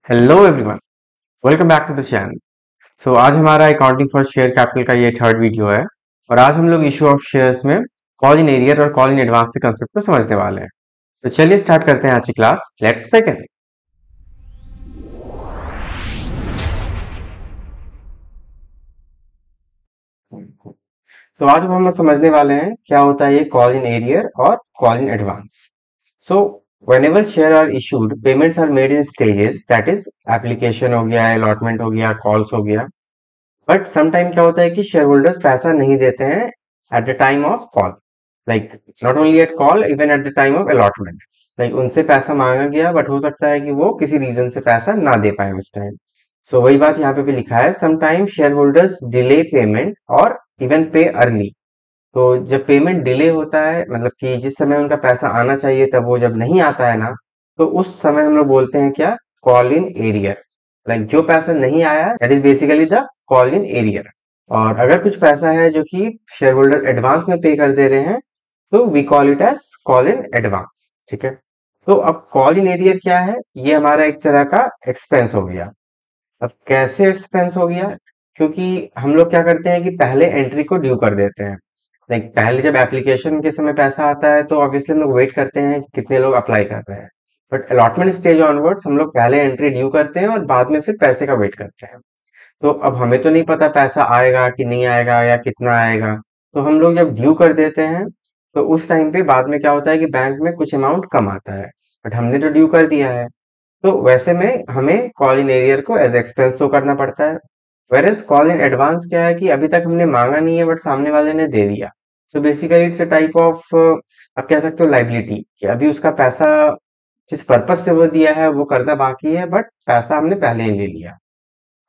Hello everyone, welcome back to the channel. आज हमारा accounting for share capital का ये थर्ड वीडियो है और आज हम लोग इशू ऑफ शेयर्स में कॉल इन एरियर और कॉल इन एडवांस के कंसेप्ट को समझने वाले हैं। तो चलिए स्टार्ट करते हैं आज की क्लास। Let's begin. तो आज हम लोग समझने वाले हैं क्या होता है ये कॉल इन एरियर और call in advance. So whenever share are issued, payments are made in stages, that is application हो गया, allotment हो गया, calls हो गया। बट समटाइम क्या होता है कि शेयर होल्डर्स पैसा नहीं देते हैं at the time of call, like not only at call, even at the time of allotment. Like उनसे पैसा मांगा गया बट हो सकता है कि वो किसी रीजन से पैसा ना दे पाए उस टाइम। सो वही बात यहाँ पे भी लिखा है, sometime share holders delay payment और इवन पे अर्ली। तो जब पेमेंट डिले होता है, मतलब कि जिस समय उनका पैसा आना चाहिए तब वो जब नहीं आता है ना, तो उस समय हम लोग बोलते हैं क्या, कॉल इन एरियर। लाइक जो पैसा नहीं आया that is basically the call in arrear. और अगर कुछ पैसा है जो कि शेयर होल्डर एडवांस में पे कर दे रहे हैं तो we call it as call in advance. ठीक है। तो अब कॉल इन एरियर क्या है, ये हमारा एक तरह का एक्सपेंस हो गया। अब कैसे एक्सपेंस हो गया, क्योंकि हम लोग क्या करते हैं कि पहले एंट्री को ड्यू कर देते हैं। लाइक पहले जब एप्लीकेशन के समय पैसा आता है तो ऑब्वियसली हम लोग वेट करते हैं कि कितने लोग अप्लाई कर रहे हैं। बट अलॉटमेंट स्टेज ऑनवर्ड्स हम लोग पहले एंट्री ड्यू करते हैं और बाद में फिर पैसे का वेट करते हैं। तो अब हमें तो नहीं पता पैसा आएगा कि नहीं आएगा या कितना आएगा, तो हम लोग जब ड्यू कर देते हैं तो उस टाइम पे बाद में क्या होता है कि बैंक में कुछ अमाउंट कम आता है, बट हमने तो ड्यू कर दिया है। तो वैसे में हमें कॉल इन एरियर को एज एक्सपेंस शो करना पड़ता है। वेरएज कॉल इन एडवांस क्या है कि अभी तक हमने मांगा नहीं है बट सामने वाले ने दे दिया। So basically it's a type of, आप कह सकते हो लाइबिलिटी, कि अभी उसका पैसा जिस पर्पज से वो दिया है वो करना बाकी है बट पैसा हमने पहले ही ले लिया।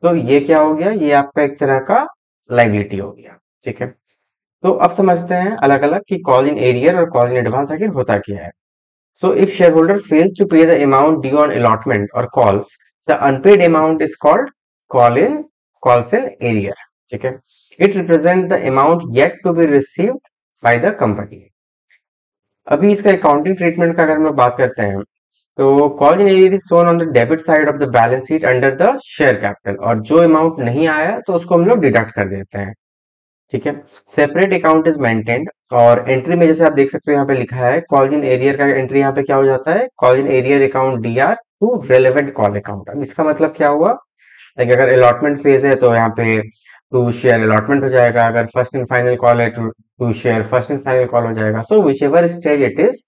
तो ये क्या हो गया, ये आपका एक तरह का लाइबिलिटी हो गया। ठीक है। तो अब समझते हैं अलग अलग कि कॉल इन एरियर और कॉल इन एडवांस आखिर होता क्या है। So if shareholder fails to pay the amount due on allotment or calls, the unpaid amount is called calls in arrear. ठीक है। It represents the amount yet to be received by the company. अभी इसका accounting treatment का अगर हम लोग बात करते हैं तो call in arrear is shown on the debit side of the balance sheet under the share capital, और जो अमाउंट नहीं आया तो उसको हम लोग डिडक्ट कर देते हैं। ठीक है। सेपरेट अकाउंट इज मेंटेन्ड, और एंट्री में जैसे आप देख सकते हो यहाँ पे लिखा है कॉल इन एरियर का एंट्री यहाँ पे क्या हो जाता है, call in arrear account DR to relevant call account. अब इसका मतलब क्या हुआ, लाइक अगर अलॉटमेंट फेज है तो यहाँ पे टू शेयर अलॉटमेंट हो जाएगा, अगर फर्स्ट एंड फाइनल कॉल है to share first and final call हो जाएगा। So whichever stage it is,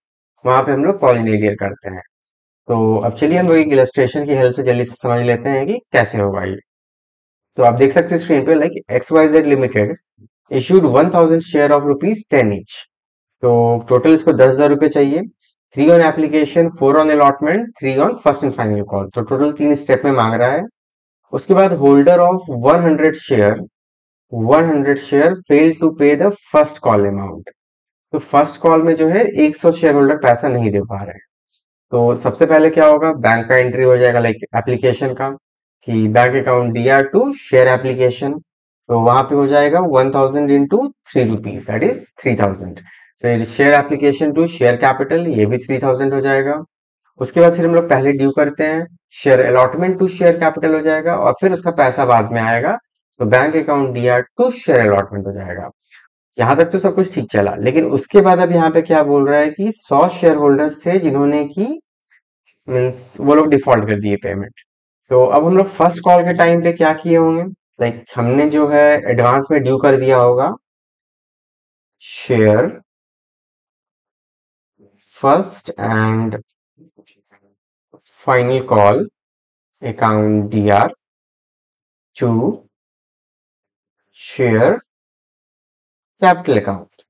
वहां पे हम लोग कॉल इन एरियर करते हैं। तो अब चलिए हम लोग एक इलस्ट्रेशन की हेल्प से जल्दी से समझ लेते हैं कि कैसे होगा ये। तो आप देख सकते हो स्क्रीन पे, like XYZ limited issued 1000 share of ₹10 each. तो टोटल इसको 10,000 रुपए चाहिए। 3 on application, 4 on allotment, 3 on first and final call. तो टोटल 3 स्टेप में मांग रहा है। उसके बाद holder of 100 share fail to pay the first call amount. तो फर्स्ट कॉल में जो है 100 शेयर होल्डर पैसा नहीं दे पा रहे हैं। तो सबसे पहले क्या होगा, बैंक का एंट्री हो जाएगा, लाइक एप्लीकेशन का, कि bank account DR to share application. तो वहां पे हो जाएगा 1000 इंटू ₹3, दैट इज 3000। फिर share application to share capital, ये भी 3000 हो जाएगा। उसके बाद फिर हम लोग पहले ड्यू करते हैं, share allotment to share capital हो जाएगा और फिर उसका पैसा बाद में आएगा। तो bank account DR to share allotment हो जाएगा। यहाँ तक तो सब कुछ ठीक चला, लेकिन उसके बाद अब यहाँ पे क्या बोल रहा है कि 100 शेयर होल्डर्स थे जिन्होंने की, मीन्स वो लोग डिफॉल्ट कर दिए पेमेंट। तो अब हम लोग फर्स्ट कॉल के टाइम पे क्या किए होंगे, लाइक हमने जो है एडवांस में ड्यू कर दिया होगा share first and final call account DR to share capital account.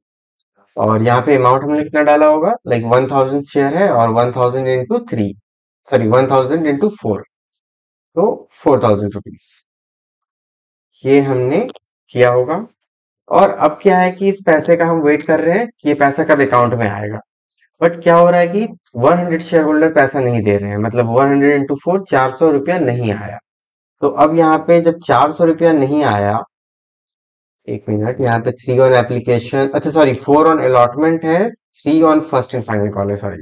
और यहाँ पे अमाउंट हमने कितना डाला होगा, लाइक 1000 शेयर है और 1000 इंटू 3, सॉरी 1000 इंटू 4, तो 4000 रुपीज ये हमने किया होगा। और अब क्या है कि इस पैसे का हम वेट कर रहे हैं कि ये पैसा कब अकाउंट में आएगा। बट क्या हो रहा है कि 100 शेयर होल्डर पैसा नहीं दे रहे हैं, मतलब 100 इंटू 4, 400 रुपया नहीं आया। तो अब यहाँ पे जब 400 रुपया नहीं आया, एक मिनट, यहाँ पे 3 ऑन एप्लीकेशन, अच्छा सॉरी 4 ऑन अलॉटमेंट है, 3 on first and final call है, सॉरी।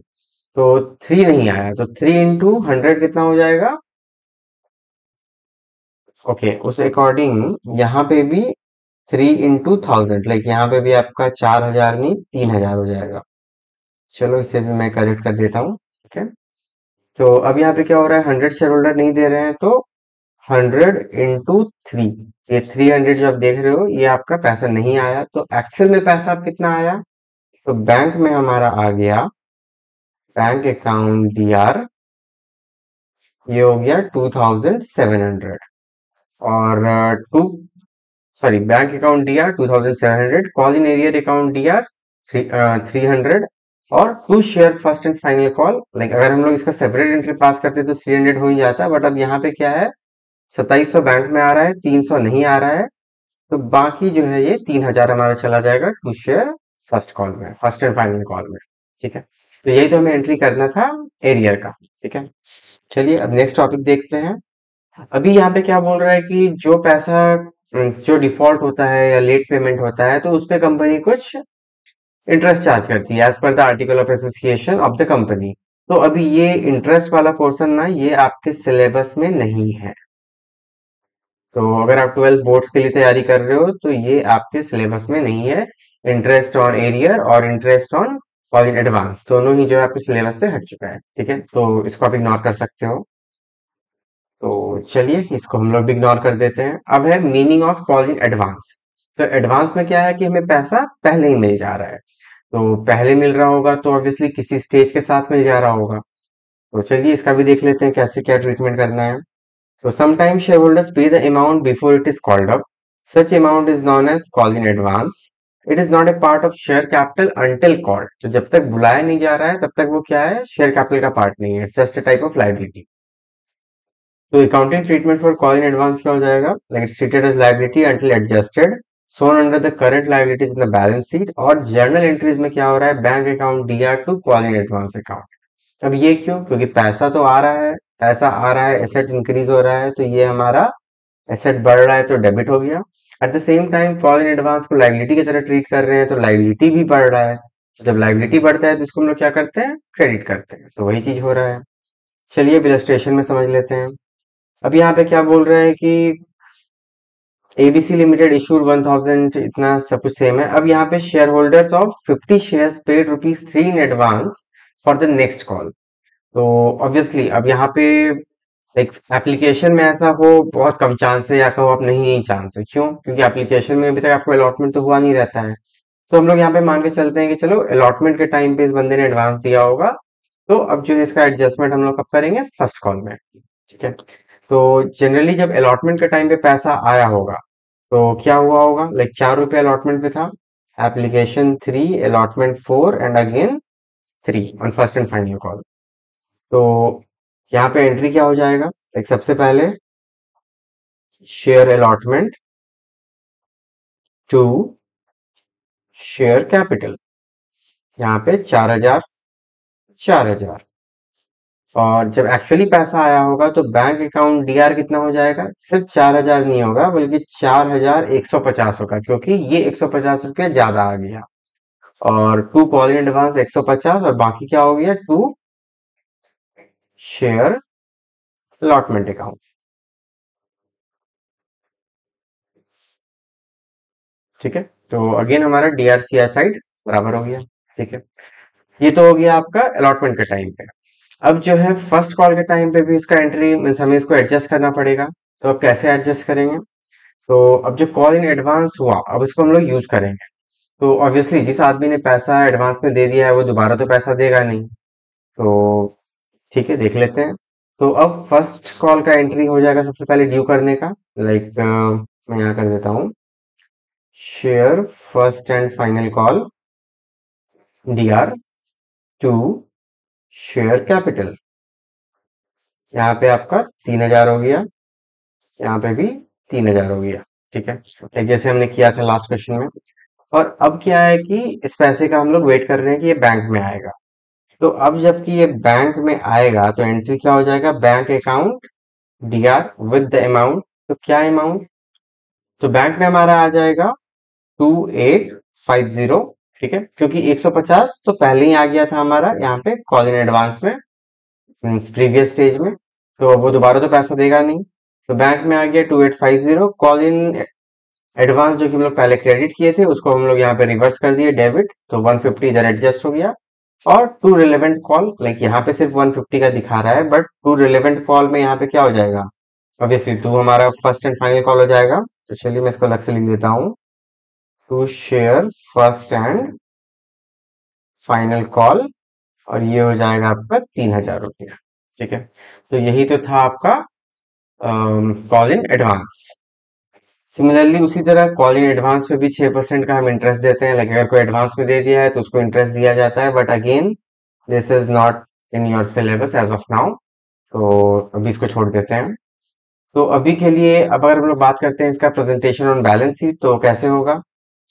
तो 3 नहीं आया, तो 3 इंटू 100 कितना हो जाएगा, ओके, उस अकॉर्डिंग यहाँ पे भी 3 into 1000, लाइक यहाँ पे भी आपका 4000 नहीं 3000 हो जाएगा। चलो इसे भी मैं करेक्ट कर देता हूँ। ठीक है, तो अब यहाँ पे क्या हो रहा है, 100 शेयर होल्डर नहीं दे रहे हैं, तो 100 into 3, ये 300 जो आप देख रहे हो ये आपका पैसा नहीं आया। तो एक्चुअल में पैसा आप कितना आया, तो बैंक में हमारा आ गया, बैंक अकाउंट DR, ये हो गया 2700। और to sorry bank account DR 2700, call in arrear account DR 300, और to share first and final call. Like अगर हम लोग इसका सेपरेट एंट्री पास करते तो 300 हो ही जाता, बट अब यहाँ पे क्या है, 2700 बैंक में आ रहा है, 300 नहीं आ रहा है, तो बाकी जो है ये 3000 हमारा चला जाएगा टू शेयर फर्स्ट कॉल में, फर्स्ट एंड फाइनल कॉल में। ठीक है, तो यही तो हमें एंट्री करना था एरियर का। ठीक है, चलिए अब नेक्स्ट टॉपिक देखते हैं। अभी यहाँ पे क्या बोल रहा है कि जो पैसा जो डिफॉल्ट होता है या लेट पेमेंट होता है, तो उस पे कंपनी कुछ इंटरेस्ट चार्ज करती है as per the article of association of the company. तो अभी ये इंटरेस्ट वाला पोर्शन ना, ये आपके सिलेबस में नहीं है। तो अगर आप 12 बोर्ड्स के लिए तैयारी कर रहे हो तो ये आपके सिलेबस में नहीं है। इंटरेस्ट ऑन एरियर और interest on call in advance दोनों ही जो है आपके सिलेबस से हट चुका है। ठीक है, तो इसको आप इग्नोर कर सकते हो। तो चलिए इसको हम लोग भी इग्नोर कर देते हैं। अब है meaning of call in advance. तो एडवांस में क्या है कि हमें पैसा पहले ही मिल जा रहा है। तो पहले मिल रहा होगा तो ऑब्वियसली किसी स्टेज के साथ मिल जा रहा होगा। तो चलिए इसका भी देख लेते हैं कैसे क्या ट्रीटमेंट करना है। तो sometimes shareholders pay the amount before it is called up. Such amount is known as call in advance. It is not a part of share capital until called. तो जब तक बुलाया नहीं जा रहा है तब तक वो क्या है, शेयर कैपिटल का पार्ट नहीं है, it's just a type of liability. तो accounting treatment for call in advance क्या हो जाएगा, like it's treated as liability until adjusted, shown under the current liabilities in the balance sheet. और journal entries में क्या हो रहा है, bank account DR to call in advance account. अब ये क्यों, क्योंकि पैसा तो आ रहा है, पैसा आ रहा है, एसेट इंक्रीज हो रहा है, तो ये हमारा एसेट बढ़ रहा है तो डेबिट हो गया। At the same time call in advance को लाइबिलिटी की तरह ट्रीट कर रहे हैं, तो लाइबिलिटी भी बढ़ रहा है। तो जब लाइबिलिटी बढ़ता है तो इसको हम लोग क्या करते हैं, क्रेडिट करते हैं। तो वही चीज हो रहा है। चलिए इलस्ट्रेशन में समझ लेते हैं। अब यहाँ पे क्या बोल रहे हैं कि ABC लिमिटेड इशूड 1000, इतना सब कुछ सेम है। अब यहाँ पे share holders of 50 shares paid ₹3 in advance for the next call. तो ऑब्वियसली अब यहाँ पे एक एप्लीकेशन में ऐसा हो बहुत कम चांस है, या कहो आप नहीं चांस है। क्यों, क्योंकि एप्लीकेशन में अभी तक आपको अलॉटमेंट तो हुआ नहीं रहता है। तो हम लोग यहाँ पे मान के चलते हैं कि चलो अलॉटमेंट के टाइम पे इस बंदे ने एडवांस दिया होगा, तो अब जो है इसका एडजस्टमेंट हम लोग कब करेंगे, फर्स्ट कॉल में। ठीक है, तो जनरली जब अलॉटमेंट के टाइम पे पैसा आया होगा तो क्या हुआ होगा, लाइक ₹4 अलॉटमेंट पे था, application 3, allotment 4 and again 3 on first and final call. तो यहाँ पे एंट्री क्या हो जाएगा, लाइक सबसे पहले share allotment to share capital, यहाँ पे 4000 4000। और जब एक्चुअली पैसा आया होगा तो बैंक अकाउंट DR कितना हो जाएगा, सिर्फ 4000 नहीं होगा बल्कि 4150 होगा, क्योंकि ये ₹150 ज्यादा आ गया। और टू कॉल इन एडवांस 150, और बाकी क्या हो गया, टू शेयर अलॉटमेंट अकाउंट। ठीक है, तो अगेन हमारा DRCI साइड बराबर हो गया। ठीक है, ये तो हो गया आपका अलॉटमेंट के टाइम पे। अब जो है फर्स्ट कॉल के टाइम पे भी इसका एंट्री मीन्स हमें इसको एडजस्ट करना पड़ेगा। तो अब कैसे एडजस्ट करेंगे, तो अब जो कॉल इन एडवांस हुआ अब इसको हम लोग यूज करेंगे। तो ऑब्वियसली जिस आदमी ने पैसा एडवांस में दे दिया है वो दोबारा तो पैसा देगा नहीं। तो ठीक है, देख लेते हैं। तो अब फर्स्ट कॉल का एंट्री हो जाएगा सबसे पहले ड्यू करने का, लाइक मैं यहाँ कर देता हूँ, share first and final call DR to share capital. यहाँ पे आपका 3000 हो गया, यहाँ पे भी 3000 हो गया। ठीक है, एक जैसे हमने किया था लास्ट क्वेश्चन में। और अब क्या है कि इस पैसे का हम लोग वेट कर रहे हैं कि ये बैंक में आएगा। तो अब जबकि ये बैंक में आएगा तो एंट्री क्या हो जाएगा, bank account DR with the amount. तो क्या अमाउंट, तो बैंक में हमारा आ जाएगा 2850। ठीक है, क्योंकि 150 तो पहले ही आ गया था हमारा यहाँ पे कॉल इन एडवांस में, प्रीवियस स्टेज में, तो वो दोबारा तो पैसा देगा नहीं। तो बैंक में आ गया 2850। कॉल इन एडवांस जो कि हम लोग पहले क्रेडिट किए थे उसको हम लोग यहाँ पे रिवर्स कर दिए डेबिट, तो 150 इधर एडजस्ट हो गया। और टू रिलेवेंट कॉल, लाइक यहाँ पे सिर्फ 150 का दिखा रहा है, बट टू रिलेवेंट कॉल में यहाँ पे क्या हो जाएगा, ऑब्वियसली टू हमारा फर्स्ट एंड फाइनल कॉल हो जाएगा। तो चलिए मैं इसको अलग से लिख देता हूँ, to share first and final call, और ये हो जाएगा आपका 3000 रुपया। ठीक है, तो यही तो था आपका कॉल इन एडवांस। सिमिलरली उसी तरह कॉल इन एडवांस पे भी 6% का हम इंटरेस्ट देते हैं। लाइक अगर कोई एडवांस में दे दिया है तो उसको इंटरेस्ट दिया जाता है, but again this is not in your syllabus as of now, तो अभी इसको छोड़ देते हैं। तो अभी के लिए अब अगर हम लोग बात करते हैं इसका प्रेजेंटेशन ऑन बैलेंस शीट, तो कैसे होगा।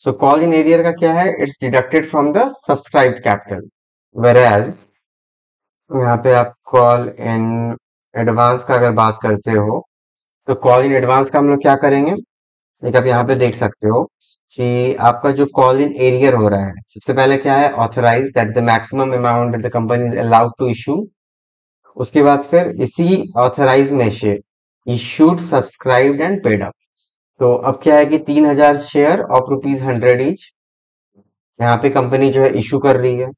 सो कॉल इन एरियर का क्या है, it's deducted from the subscribed capital, whereas यहाँ पे आप कॉल इन एडवांस का अगर बात करते हो, तो कॉल इन एडवांस का हम लोग क्या करेंगे, एक आप यहाँ पे देख सकते हो कि आपका जो कॉल इन एरियर हो रहा है, सबसे पहले क्या है, authorise, that is the maximum amount that the company is allowed to issue. उसके बाद फिर इसी ऑथराइज में से issued, subscribed and paid up. तो अब क्या है कि 3000 शेयर ऑफ ₹100 ईच यहाँ पे कंपनी जो है इशू कर रही है,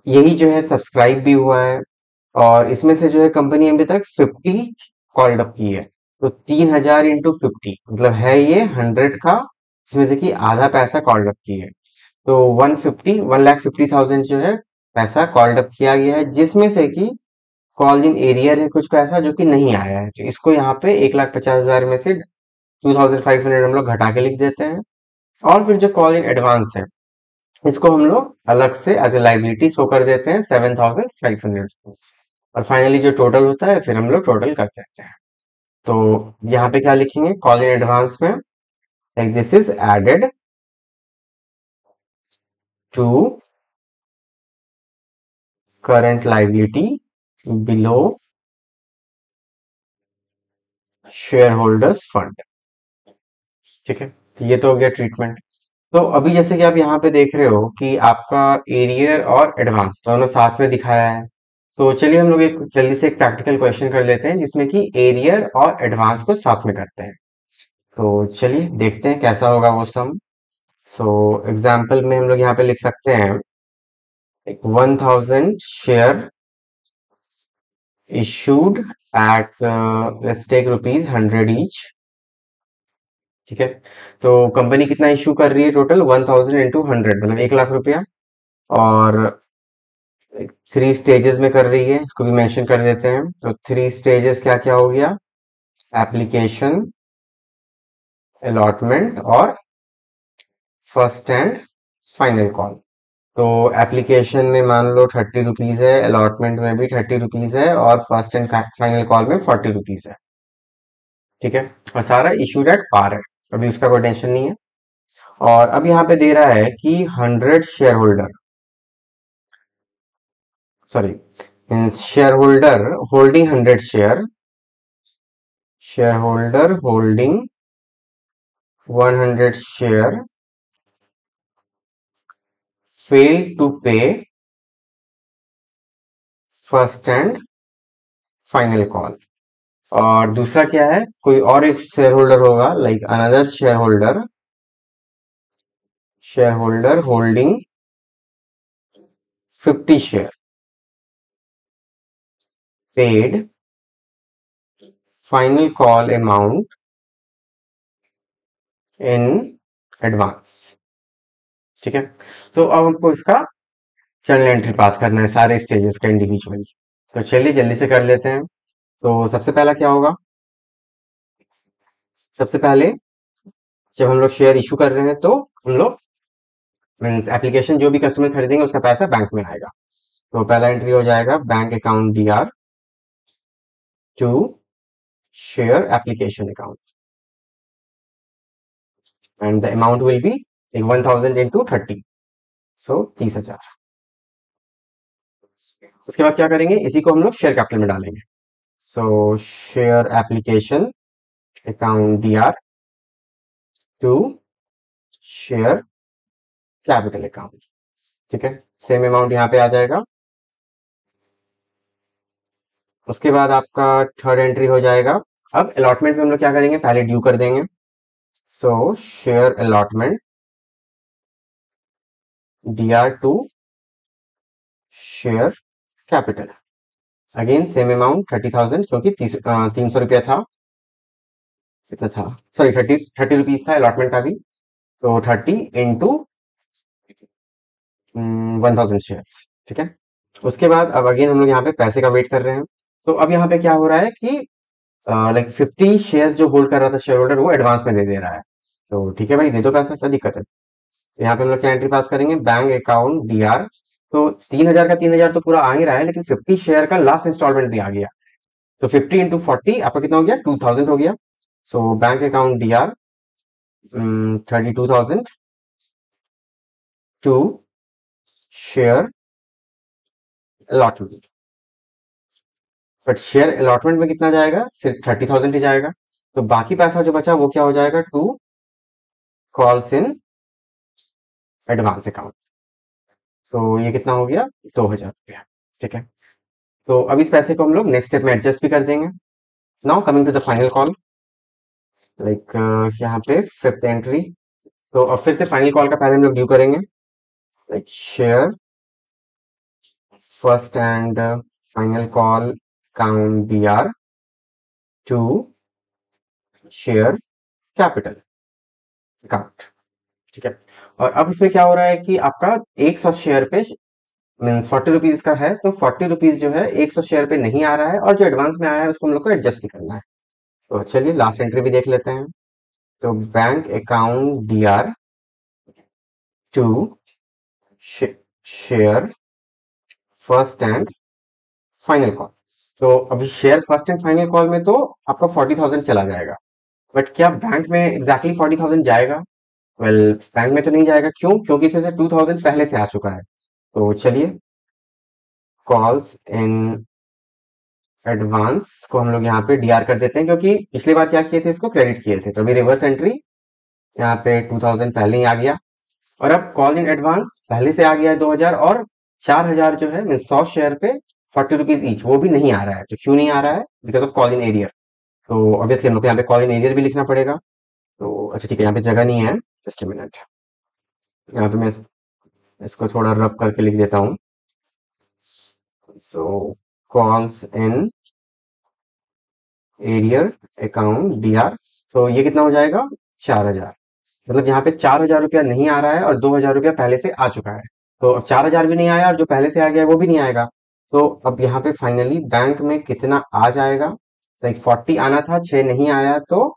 यही जो है सब्सक्राइब भी हुआ है, और इसमें से जो है कंपनी अभी तक 50 कॉल्ड अप की है। तो 3000 इंटू 50 मतलब है ये 100 का, इसमें से कि आधा पैसा कॉल्ड अप की है। तो 1,50,000 जो है पैसा कॉल्ड अप किया गया है, जिसमें से कि कॉल इन एरियर है कुछ पैसा जो कि नहीं आया है, तो इसको यहाँ पे 1,50,000 में से 2500 हम लोग घटा के लिख देते हैं। और फिर जो कॉल इन एडवांस है इसको हम लोग अलग से एज ए लाइबिलिटी शो कर देते हैं, 7,500। और फाइनली जो टोटल होता है फिर हम लोग टोटल कर देते हैं। तो यहाँ पे क्या लिखेंगे, कॉल इन एडवांस में, like this is added to current liability below share holders fund. ठीक है, तो ये तो हो गया ट्रीटमेंट। तो अभी जैसे कि आप यहाँ पे देख रहे हो कि आपका एरियर और एडवांस दोनों साथ में दिखाया है, तो चलिए हम लोग एक जल्दी से एक प्रैक्टिकल क्वेश्चन कर लेते हैं जिसमें कि एरियर और एडवांस को साथ में करते हैं। तो चलिए देखते हैं कैसा होगा वो सम। सो एग्जाम्पल में हम लोग यहाँ पे लिख सकते हैं 1000 share issued at let's take ₹100 each। ठीक है, तो कंपनी कितना इशू कर रही है, टोटल 1000 इंटू 100 मतलब 1,00,000 रुपया, और 3 स्टेजेस में कर रही है, इसको भी मेंशन कर देते हैं। तो 3 स्टेजेस क्या क्या हो गया, एप्लीकेशन, अलॉटमेंट और फर्स्ट एंड फाइनल कॉल। तो एप्लीकेशन में मान लो ₹30 है, अलॉटमेंट में भी ₹30 है, और फर्स्ट एंड फाइनल कॉल में ₹40 है। ठीक है, और सारा इशूड एट पार है, अभी उसका कोई टेंशन नहीं है। और अब यहाँ पे दे रहा है कि 100 share holder, sorry means share holder holding 100 share, share holder holding 100 share fail to pay first and final call. और दूसरा क्या है, कोई और एक शेयर होल्डर होगा, like another share holder holding 50 share paid final call amount in advance. ठीक है, तो अब हमको इसका जर्नल एंट्री पास करना है सारे स्टेजेस का इंडिविजुअली। तो चलिए जल्दी से कर लेते हैं। तो सबसे पहला क्या होगा, सबसे पहले जब हम लोग शेयर इशू कर रहे हैं तो हम लोग मीन्स एप्लीकेशन जो भी कस्टमर खरीदेंगे उसका पैसा बैंक में आएगा। तो पहला एंट्री हो जाएगा bank account DR to share application account, and the amount will be 1000 into 30, so 30,000। उसके बाद क्या करेंगे, इसी को हम लोग शेयर कैपिटल में डालेंगे। So share application account DR to share capital account. ठीक है, सेम अमाउंट यहाँ पे आ जाएगा। उसके बाद आपका थर्ड एंट्री हो जाएगा अब अलॉटमेंट में हम लोग क्या करेंगे, पहले ड्यू कर देंगे। So share allotment dr to share capital, again same amount 30,000, क्योंकि 300 रुपया था, कितना था, सॉरी 30 रुपीज था अलॉटमेंट का भी, तो 30 इंटू 1000 शेयर्स, ठीक है। उसके बाद अब अगेन हम लोग यहाँ पे पैसे का वेट कर रहे हैं। तो अब यहाँ पे क्या हो रहा है कि लाइक 50 शेयर्स जो होल्ड कर रहा था शेयर होल्डर, वो एडवांस में दे दे रहा है। तो ठीक है भाई, दे दो पैसा, क्या दिक्कत है। यहाँ पे हम लोग क्या एंट्री पास करेंगे, बैंक अकाउंट dr। तो 3,000 का 3,000 तो पूरा आ ही रहा है, लेकिन 50 शेयर का लास्ट इंस्टॉलमेंट भी आ गया। तो 50 इंटू 40 आपका कितना हो गया, 2,000 हो गया। So bank account dr 32,000 to share allotment. But share allotment में कितना जाएगा, सिर्फ 30,000 ही जाएगा। तो बाकी पैसा जो बचा वो क्या हो जाएगा, to calls in advance account. तो ये कितना हो गया, 2,000 रुपया, ठीक है। तो अब इस पैसे को हम लोग नेक्स्ट स्टेप में एडजस्ट भी कर देंगे। Now coming to the final call, like यहाँ पे फिफ्थ एंट्री। तो अब फिर से फाइनल कॉल का पहले हम लोग ड्यू करेंगे, like share first and final call account dr to share capital account, ठीक है। और अब इसमें क्या हो रहा है कि आपका 100 शेयर पे मीन्स 40 रुपीज का है, तो 40 रुपीज जो है 100 शेयर पे नहीं आ रहा है, और जो एडवांस में आया है उसको हम लोग को एडजस्ट भी करना है। तो चलिए लास्ट एंट्री भी देख लेते हैं। तो bank account dr to share first and final call. तो अभी share first and final call में तो आपका 40,000 चला जाएगा, बट क्या बैंक में एग्जैक्टली 40,000 जाएगा? वेल बैंक में तो नहीं जाएगा, क्यों, क्योंकि इसमें से 2,000 पहले से आ चुका है। तो चलिए कॉल्स इन एडवांस को हम लोग यहाँ पे dr कर देते हैं, क्योंकि पिछली बार क्या किए थे, इसको क्रेडिट किए थे। तो अभी रिवर्स एंट्री, यहाँ पे 2,000 पहले ही आ गया, और अब कॉल इन एडवांस पहले से आ गया है 2,000, और 4,000 जो है मीन 100 शेयर पे 40 रुपीज ईच, वो भी नहीं आ रहा है। तो क्यों नहीं आ रहा है, because of call in arrear. तो ऑब्वियसली हम लोग को यहाँ पे कॉल इन एरियर भी लिखना पड़ेगा। तो अच्छा ठीक है, यहाँ पे जगह नहीं है, जस्ट अ मिनट, यहाँ पे मैं इसको थोड़ा रब करके लिख देता हूँ। So calls in arrear account dr, तो ये कितना हो जाएगा, 4,000। मतलब यहाँ पे 4,000 रुपया नहीं आ रहा है, और 2,000 रुपया पहले से आ चुका है। तो अब 4,000 भी नहीं आया, और जो पहले से आ गया है वो भी नहीं आएगा। तो अब यहाँ पे फाइनली बैंक में कितना आ जाएगा, लाइक 40 आना था, 6 नहीं आया, तो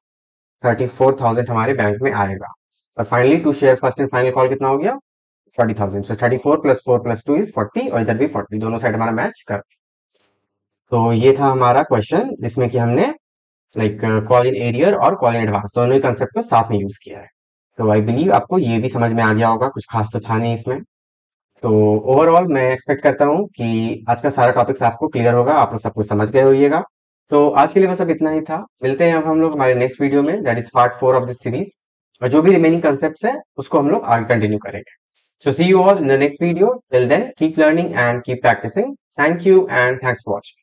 34,000 हमारे बैंक में आएगा। और finally to share first and final call कितना हो गया, 40,000। सो 34 प्लस 4 प्लस 2 इज 40, और इधर भी 40, दोनों साइड हमारा मैच कर। तो ये था हमारा क्वेश्चन, जिसमें कि हमने लाइक कॉल इन एरियर और कॉल इन एडवांस दोनों ही कंसेप्ट को साथ में यूज किया है। तो आई बिलीव आपको ये भी समझ में आ गया होगा, कुछ खास तो था नहीं इसमें। तो ओवरऑल मैं एक्सपेक्ट करता हूँ कि आज का सारा टॉपिक्स आपको क्लियर होगा, आप लोग सब कुछ समझ गए होइएगा। तो आज के लिए बस अब इतना ही था, मिलते हैं अब हम लोग हमारे नेक्स्ट वीडियो में, that is part 4 of this series, और जो भी रिमेनिंग कंसेप्ट है उसको हम लोग आगे कंटिन्यू करेंगे। So see you all in the next video, till then keep learning and keep practising. Thank you and thanks for watching.